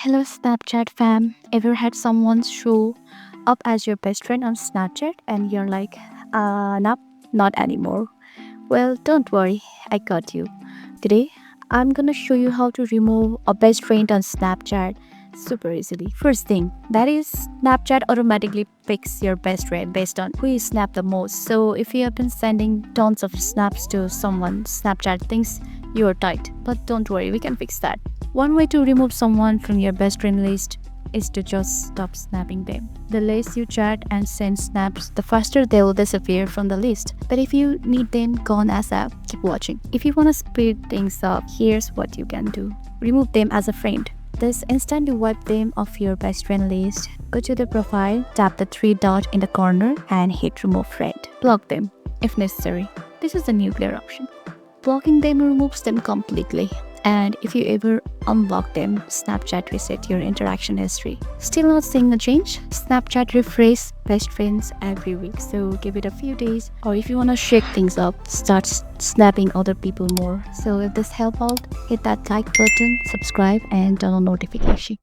Hello, Snapchat fam. Ever had someone show up as your best friend on Snapchat and you're like, nope, not anymore? Well, don't worry, I got you. Today, I'm gonna show you how to remove a best friend on Snapchat super easily. First thing, that is Snapchat automatically picks your best friend based on who you snap the most. So if you have been sending tons of snaps to someone, Snapchat thinks you're tight. But don't worry, we can fix that. One way to remove someone from your best friend list is to just stop snapping them. The less you chat and send snaps, the faster they will disappear from the list. But if you need them gone ASAP, keep watching. If you want to speed things up, here's what you can do. Remove them as a friend. This instantly wipe them off your best friend list. Go to the profile, tap the three dot in the corner and hit remove friend. Block them if necessary. This is the nuclear option. Blocking them removes them completely. And if you ever unblock them, Snapchat reset your interaction history. Still not seeing a change? Snapchat refresh best friends every week, so give it a few days. Or if you want to shake things up, start snapping other people more. So if this helped out, hit that like button, subscribe and turn on notification.